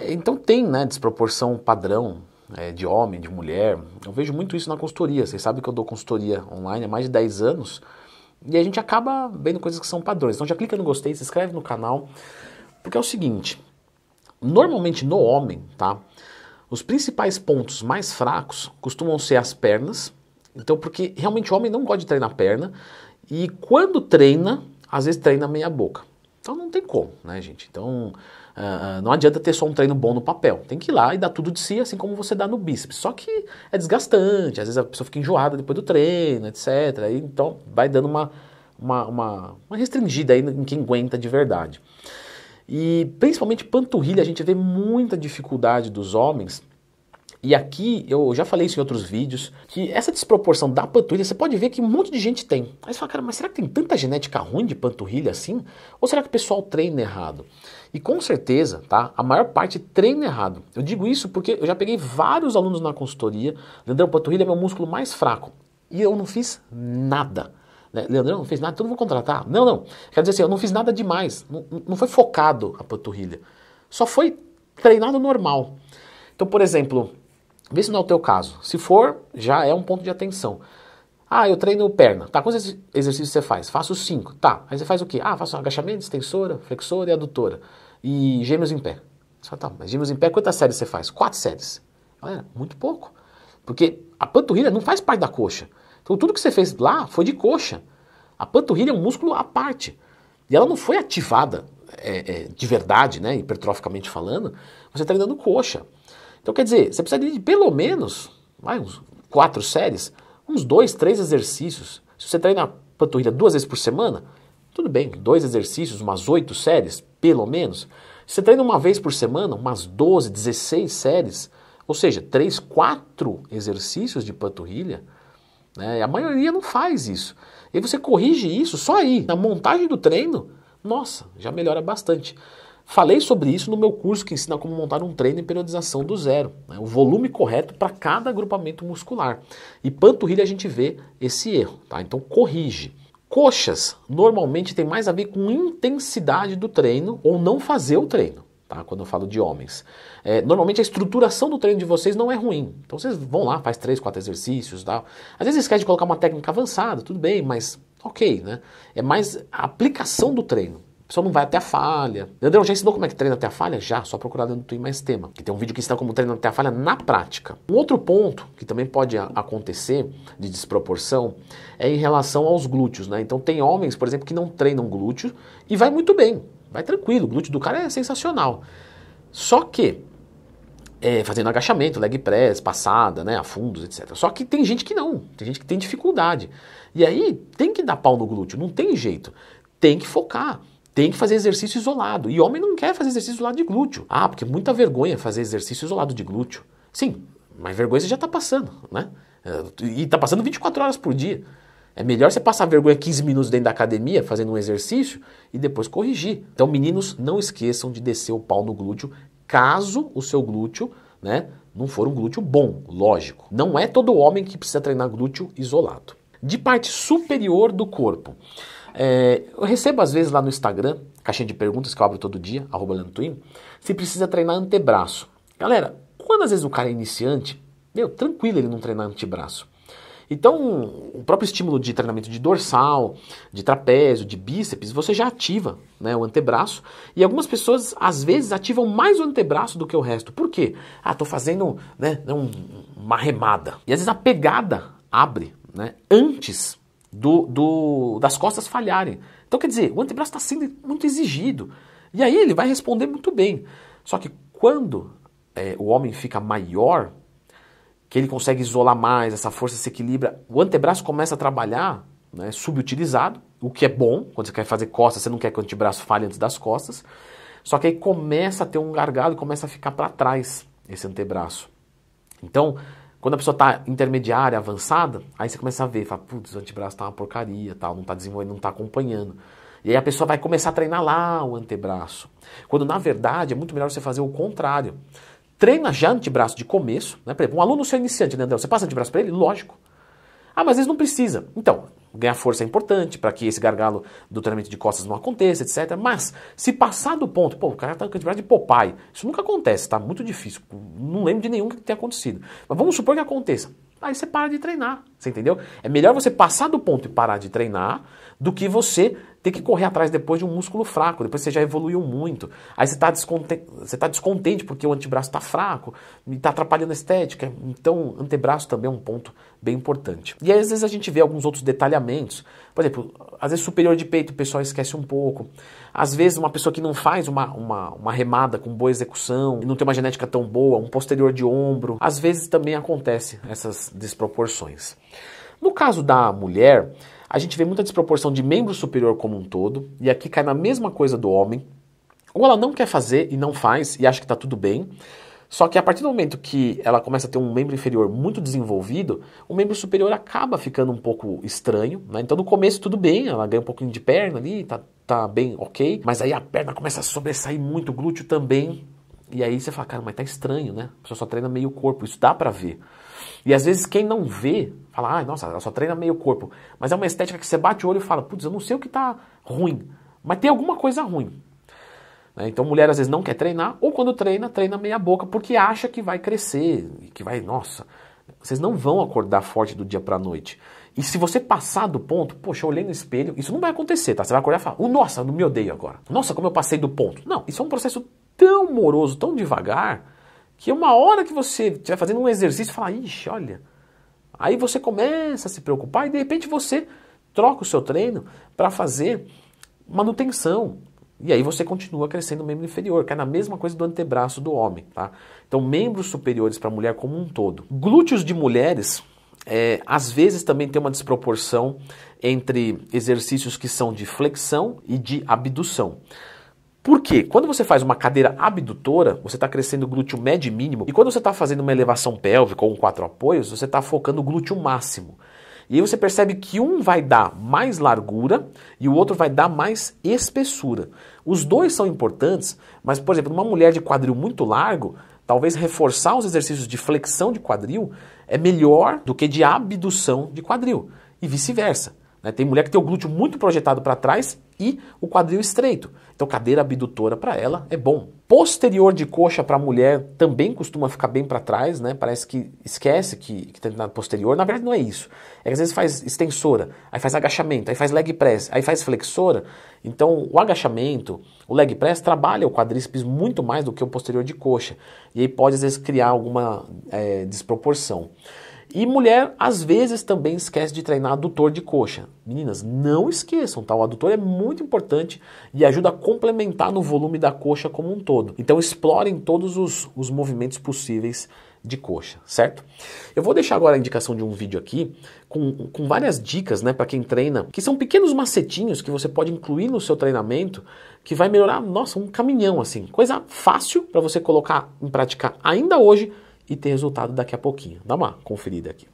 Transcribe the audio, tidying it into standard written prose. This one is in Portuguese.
Então tem, né, desproporção padrão de homem, de mulher. Eu vejo muito isso na consultoria. Vocês sabem que eu dou consultoria online há mais de 10 anos e a gente acaba vendo coisas que são padrões. Então já clica no gostei, se inscreve no canal, porque é o seguinte, normalmente no homem, tá? Os principais pontos mais fracos costumam ser as pernas. Então, porque realmente o homem não gosta de treinar perna e quando treina, às vezes treina meia boca. Então não tem como, né, gente? Então não adianta ter só um treino bom no papel. Tem que ir lá e dar tudo de si, assim como você dá no bíceps. Só que é desgastante, às vezes a pessoa fica enjoada depois do treino, etc. Aí, então vai dando uma restringida aí em quem aguenta de verdade. E principalmente panturrilha, a gente vê muita dificuldade dos homens. E aqui, eu já falei isso em outros vídeos, que essa desproporção da panturrilha, você pode ver que um monte de gente tem. Aí você fala, cara, mas será que tem tanta genética ruim de panturrilha assim? Ou será que o pessoal treina errado? E com certeza, tá? A maior parte treina errado. Eu digo isso porque eu já peguei vários alunos na consultoria. Leandrão, panturrilha é meu músculo mais fraco. E eu não fiz nada. Leandrão, não fez nada, então não vou contratar. Não. Quer dizer assim, eu não fiz nada demais. Não foi focado a panturrilha. Só foi treinado normal. Então, por exemplo, vê se não é o teu caso. Se for, já é um ponto de atenção. Ah, eu treino perna. Tá, quantos exercícios você faz? Faço 5. Tá, aí você faz o quê? Ah, faço agachamento, extensora, flexora e adutora. E gêmeos em pé. Você fala, tá, mas gêmeos em pé, quantas séries você faz? 4 séries. Galera, muito pouco. Porque a panturrilha não faz parte da coxa. Então tudo que você fez lá foi de coxa. A panturrilha é um músculo à parte. E ela não foi ativada de verdade, né, hipertroficamente falando, você treinando coxa. Então quer dizer, você precisa de pelo menos uns 4 séries, uns 2, 3 exercícios. Se você treina a panturrilha 2 vezes por semana, tudo bem, 2 exercícios, umas 8 séries, pelo menos. Se você treina uma vez por semana, umas 12, 16 séries, ou seja, 3, 4 exercícios de panturrilha, né? A maioria não faz isso. E aí você corrige isso só aí, na montagem do treino, nossa, já melhora bastante. Falei sobre isso no meu curso que ensina como montar um treino em periodização do zero, né? O volume correto para cada agrupamento muscular. E panturrilha a gente vê esse erro, tá? Então corrige. Coxas normalmente tem mais a ver com intensidade do treino ou não fazer o treino. Tá? Quando eu falo de homens. Normalmente a estruturação do treino de vocês não é ruim. Então vocês vão lá, faz 3, 4 exercícios, tal. Às vezes esquece de colocar uma técnica avançada, tudo bem, mas ok, né? É mais a aplicação do treino. A pessoa não vai até a falha. Leandrão, já ensinou como é que treina até a falha? Já, só procurar dentro do Twin Mais Tema. Que tem um vídeo que ensina como treinar até a falha na prática. Um outro ponto que também pode acontecer de desproporção é em relação aos glúteos, né? Então tem homens, por exemplo, que não treinam glúteo e vai muito bem. Vai tranquilo, o glúteo do cara é sensacional. Só que, fazendo agachamento, leg press, passada, né, afundos, etc. Só que tem gente que não, tem gente que tem dificuldade. E aí tem que dar pau no glúteo, não tem jeito. Tem que focar, tem que fazer exercício isolado. E homem não quer fazer exercício isolado de glúteo. Ah, porque é muita vergonha fazer exercício isolado de glúteo. Sim, mas vergonha você já está passando, né? E está passando 24 horas por dia. É melhor você passar vergonha 15 minutos dentro da academia, fazendo um exercício, e depois corrigir. Então, meninos, não esqueçam de descer o pau no glúteo, caso o seu glúteo, né, não for um glúteo bom, lógico. Não é todo homem que precisa treinar glúteo isolado. De parte superior do corpo, eu recebo às vezes lá no Instagram, caixinha de perguntas que eu abro todo dia, @LeandroTwin, se precisa treinar antebraço. Galera, quando às vezes o cara é iniciante, tranquilo ele não treinar antebraço. Então, o próprio estímulo de treinamento de dorsal, de trapézio, de bíceps, você já ativa, né, o antebraço. E algumas pessoas, às vezes, ativam mais o antebraço do que o resto. Por quê? Ah, tô fazendo, né, uma remada. E às vezes a pegada abre, né, antes das costas falharem. Então, quer dizer, o antebraço está sendo muito exigido. E aí ele vai responder muito bem. Só que quando o homem fica maior, que ele consegue isolar mais, essa força se equilibra, o antebraço começa a trabalhar, né, subutilizado, o que é bom, quando você quer fazer costas, você não quer que o antebraço falhe antes das costas, só que aí começa a ter um gargalo e começa a ficar para trás esse antebraço. Então, quando a pessoa está intermediária, avançada, aí você começa a ver, fala, putz, o antebraço está uma porcaria, tal, não está desenvolvendo, não está acompanhando. E aí a pessoa vai começar a treinar lá o antebraço, quando na verdade é muito melhor você fazer o contrário. Treina já antebraço de começo, né? Por exemplo, um aluno seu iniciante, né, André? Você passa antebraço para ele? Lógico. Ah, mas às vezes não precisa. Então, ganhar força é importante para que esse gargalo do treinamento de costas não aconteça, etc. Mas, se passar do ponto, pô, o cara tá com atividade de Popeye, isso nunca acontece, tá? Muito difícil. Não lembro de nenhum que tenha acontecido. Mas vamos supor que aconteça. Aí você para de treinar, você entendeu? É melhor você passar do ponto e parar de treinar do que você ter que correr atrás depois de um músculo fraco, depois você já evoluiu muito. Aí você tá descontente porque o antebraço está fraco e está atrapalhando a estética. Então, antebraço também é um ponto bem importante. E aí, às vezes a gente vê alguns outros detalhamentos. Por exemplo, às vezes superior de peito o pessoal esquece um pouco. Às vezes uma pessoa que não faz uma remada com boa execução, e não tem uma genética tão boa, um posterior de ombro, às vezes também acontece essas desproporções. No caso da mulher, a gente vê muita desproporção de membro superior como um todo, e aqui cai na mesma coisa do homem. Ou ela não quer fazer e não faz e acha que está tudo bem, só que a partir do momento que ela começa a ter um membro inferior muito desenvolvido, o membro superior acaba ficando um pouco estranho, né? Então no começo tudo bem, ela ganha um pouquinho de perna ali, tá bem ok, mas aí a perna começa a sobressair muito, o glúteo também, e aí você fala, cara, mas tá estranho, né? A pessoa só treina meio corpo, isso dá pra ver. E às vezes quem não vê, fala, ah, nossa, ela só treina meio corpo, mas é uma estética que você bate o olho e fala, putz, eu não sei o que tá ruim, mas tem alguma coisa ruim. Então mulher às vezes não quer treinar, ou quando treina, treina meia boca, porque acha que vai crescer, que vai, nossa, vocês não vão acordar forte do dia pra noite. E se você passar do ponto, poxa, eu olhei no espelho, isso não vai acontecer, tá? Você vai acordar e falar, nossa, eu não me odeio agora. Nossa, como eu passei do ponto. Não, isso é um processo tão moroso, tão devagar, que uma hora que você estiver fazendo um exercício, fala, ixi, olha. Aí você começa a se preocupar e de repente você troca o seu treino para fazer manutenção. E aí você continua crescendo o membro inferior, que é na mesma coisa do antebraço do homem, tá? Então, membros superiores para a mulher como um todo. Glúteos de mulheres, às vezes também tem uma desproporção entre exercícios que são de flexão e de abdução. Por quê? Quando você faz uma cadeira abdutora, você está crescendo o glúteo médio e mínimo, e quando você está fazendo uma elevação pélvica ou um 4 apoios, você está focando o glúteo máximo. E aí você percebe que um vai dar mais largura e o outro vai dar mais espessura. Os dois são importantes, mas, por exemplo, numa mulher de quadril muito largo, talvez reforçar os exercícios de flexão de quadril é melhor do que de abdução de quadril. E vice-versa. Tem mulher que tem o glúteo muito projetado para trás e o quadril estreito. Então, cadeira abdutora para ela é bom. Posterior de coxa para a mulher também costuma ficar bem para trás, né? Parece que esquece que tem na posterior. Na verdade, não é isso. É que às vezes faz extensora, aí faz agachamento, aí faz leg press, aí faz flexora. Então, o agachamento, o leg press trabalha o quadríceps muito mais do que o posterior de coxa. E aí pode, às vezes, criar alguma desproporção. E mulher, às vezes, também esquece de treinar adutor de coxa. Meninas, não esqueçam, tá? O adutor é muito importante e ajuda a complementar no volume da coxa como um todo. Então, explorem todos os movimentos possíveis de coxa, certo? Eu vou deixar agora a indicação de um vídeo aqui com várias dicas, né, para quem treina, que são pequenos macetinhos que você pode incluir no seu treinamento, que vai melhorar, nossa, um caminhão, assim. Coisa fácil para você colocar em prática ainda hoje, e ter resultado daqui a pouquinho. Dá uma conferida aqui.